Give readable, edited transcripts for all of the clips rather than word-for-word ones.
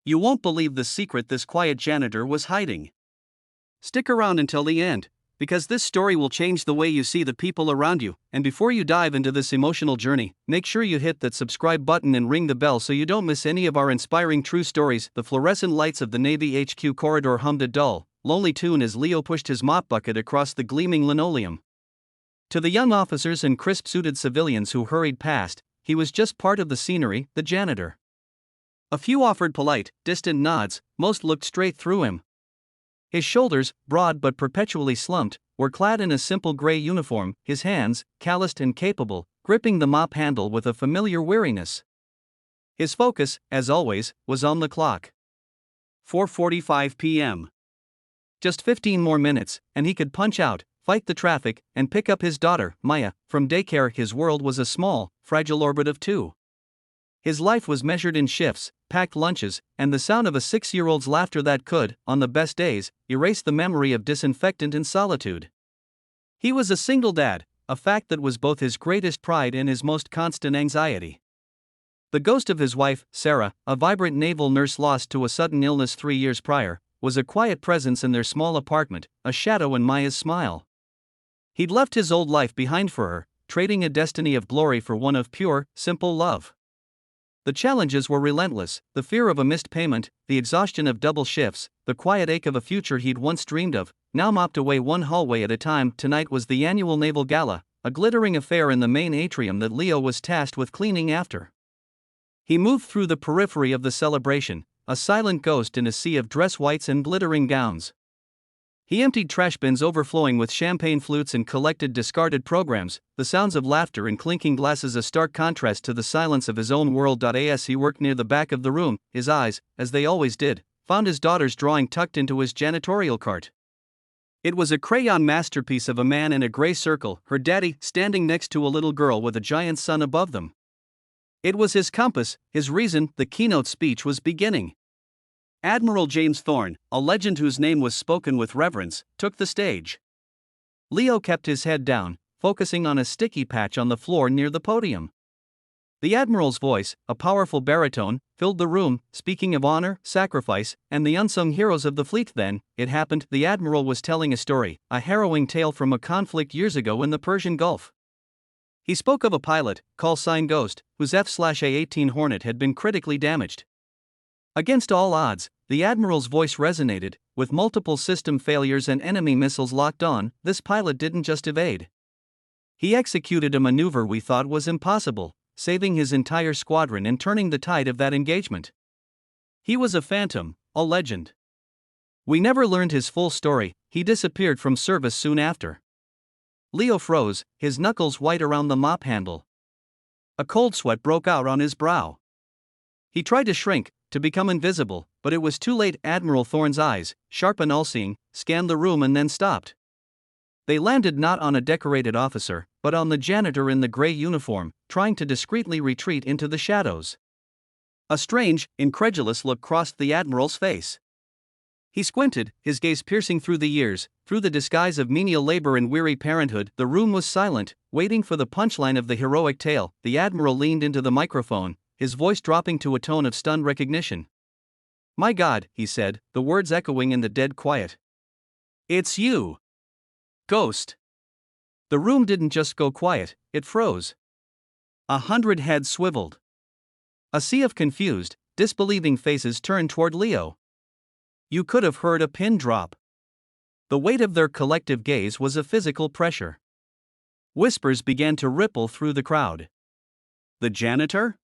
You won't believe the secret this quiet janitor was hiding. Stick around until the end, because this story will change the way you see the people around you. And before you dive into this emotional journey, make sure you hit that subscribe button and ring the bell so you don't miss any of our inspiring true stories. The fluorescent lights of the Navy HQ corridor hummed a dull, lonely tune as Leo pushed his mop bucket across the gleaming linoleum. To the young officers and crisp-suited civilians who hurried past, he was just part of the scenery, the janitor. A few offered polite, distant nods, most looked straight through him. His shoulders, broad but perpetually slumped, were clad in a simple gray uniform, his hands, calloused and capable, gripping the mop handle with a familiar weariness. His focus, as always, was on the clock. 4:45 p.m. Just 15 more minutes, and he could punch out, fight the traffic, and pick up his daughter, Maya, from daycare. His world was a small, fragile orbit of two. His life was measured in shifts, packed lunches, and the sound of a 6-year-old's laughter that could, on the best days, erase the memory of disinfectant and solitude. He was a single dad, a fact that was both his greatest pride and his most constant anxiety. The ghost of his wife, Sarah, a vibrant naval nurse lost to a sudden illness 3 years prior, was a quiet presence in their small apartment, a shadow in Maya's smile. He'd left his old life behind for her, trading a destiny of glory for one of pure, simple love. The challenges were relentless: the fear of a missed payment, the exhaustion of double shifts, the quiet ache of a future he'd once dreamed of, now mopped away one hallway at a time. Tonight was the annual naval gala, a glittering affair in the main atrium that Leo was tasked with cleaning after. He moved through the periphery of the celebration, a silent ghost in a sea of dress whites and glittering gowns. He emptied trash bins overflowing with champagne flutes and collected discarded programs, the sounds of laughter and clinking glasses a stark contrast to the silence of his own world. As he worked near the back of the room, his eyes, as they always did, found his daughter's drawing tucked into his janitorial cart. It was a crayon masterpiece of a man in a gray circle, her daddy standing next to a little girl with a giant sun above them. It was his compass, his reason. The keynote speech was beginning. Admiral James Thorne, a legend whose name was spoken with reverence, took the stage. Leo kept his head down, focusing on a sticky patch on the floor near the podium. The Admiral's voice, a powerful baritone, filled the room, speaking of honor, sacrifice, and the unsung heroes of the fleet. Then, it happened. The Admiral was telling a story, a harrowing tale from a conflict years ago in the Persian Gulf. He spoke of a pilot, call sign Ghost, whose F/A-18 Hornet had been critically damaged. Against all odds, the Admiral's voice resonated. With multiple system failures and enemy missiles locked on, this pilot didn't just evade. He executed a maneuver we thought was impossible, saving his entire squadron and turning the tide of that engagement. He was a phantom, a legend. We never learned his full story. He disappeared from service soon after. Leo froze, his knuckles white around the mop handle. A cold sweat broke out on his brow. He tried to shrink, to become invisible, but it was too late. Admiral Thorne's eyes, sharp and all-seeing, scanned the room and then stopped. They landed not on a decorated officer, but on the janitor in the gray uniform, trying to discreetly retreat into the shadows. A strange, incredulous look crossed the Admiral's face. He squinted, his gaze piercing through the years, through the disguise of menial labor and weary parenthood. The room was silent, waiting for the punchline of the heroic tale. The Admiral leaned into the microphone, his voice dropping to a tone of stunned recognition. "My God," he said, the words echoing in the dead quiet. "It's you, Ghost." The room didn't just go quiet, it froze. 100 heads swiveled. A sea of confused, disbelieving faces turned toward Leo. You could have heard a pin drop. The weight of their collective gaze was a physical pressure. Whispers began to ripple through the crowd. The janitor?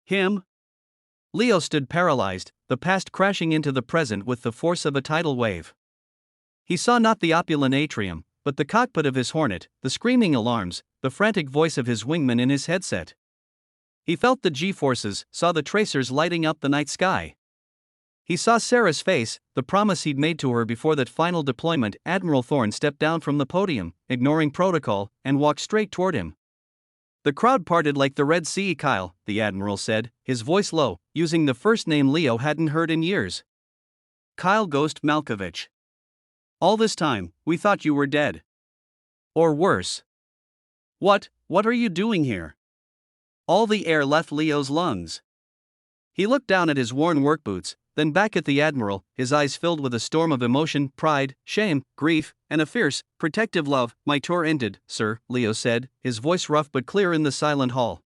Him? Leo stood paralyzed, the past crashing into the present with the force of a tidal wave. He saw not the opulent atrium, but the cockpit of his Hornet, the screaming alarms, the frantic voice of his wingman in his headset. He felt the G-forces, saw the tracers lighting up the night sky. He saw Sarah's face, the promise he'd made to her before that final deployment. Admiral Thorne stepped down from the podium, ignoring protocol, and walked straight toward him. The crowd parted like the Red Sea. "Kyle," the Admiral said, his voice low, using the first name Leo hadn't heard in years. "Kyle Ghost Malkovich. All this time, we thought you were dead. Or worse. What are you doing here?" All the air left Leo's lungs. He looked down at his worn work boots, then back at the Admiral, his eyes filled with a storm of emotion, pride, shame, grief, and a fierce, protective love. "My tour ended, sir," Leo said, his voice rough but clear in the silent hall.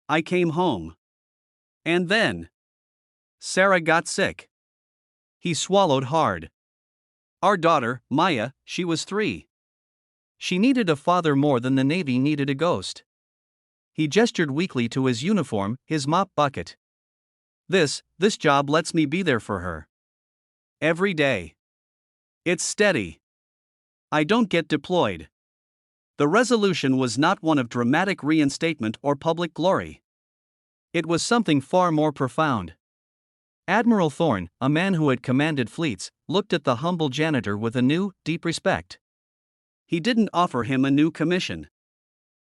"I came home. And then Sarah got sick." He swallowed hard. "Our daughter, Maya, she was 3. She needed a father more than the Navy needed a ghost." He gestured weakly to his uniform, his mop bucket. This job lets me be there for her. Every day. It's steady. I don't get deployed." The resolution was not one of dramatic reinstatement or public glory. It was something far more profound. Admiral Thorne, a man who had commanded fleets, looked at the humble janitor with a new, deep respect. He didn't offer him a new commission.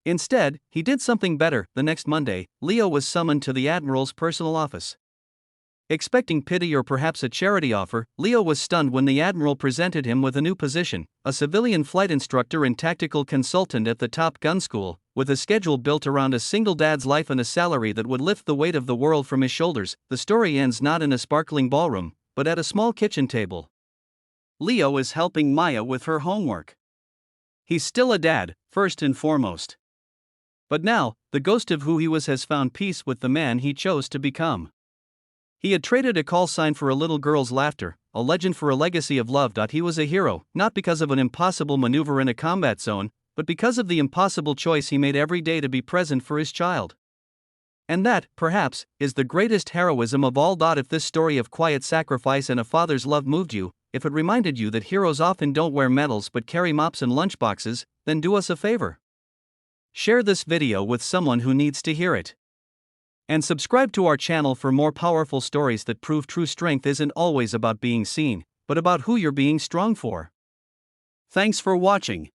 Instead, he did something better. The next Monday, Leo was summoned to the Admiral's personal office. Expecting pity or perhaps a charity offer, Leo was stunned when the Admiral presented him with a new position, a civilian flight instructor and tactical consultant at the Top Gun School, with a schedule built around a single dad's life and a salary that would lift the weight of the world from his shoulders. The story ends not in a sparkling ballroom, but at a small kitchen table. Leo is helping Maya with her homework. He's still a dad, first and foremost. But now, the ghost of who he was has found peace with the man he chose to become. He had traded a call sign for a little girl's laughter, a legend for a legacy of love. He was a hero, not because of an impossible maneuver in a combat zone, but because of the impossible choice he made every day to be present for his child. And that, perhaps, is the greatest heroism of all. If this story of quiet sacrifice and a father's love moved you, if it reminded you that heroes often don't wear medals but carry mops and lunchboxes, then do us a favor. Share this video with someone who needs to hear it. And subscribe to our channel for more powerful stories that prove true strength isn't always about being seen, but about who you're being strong for. Thanks for watching.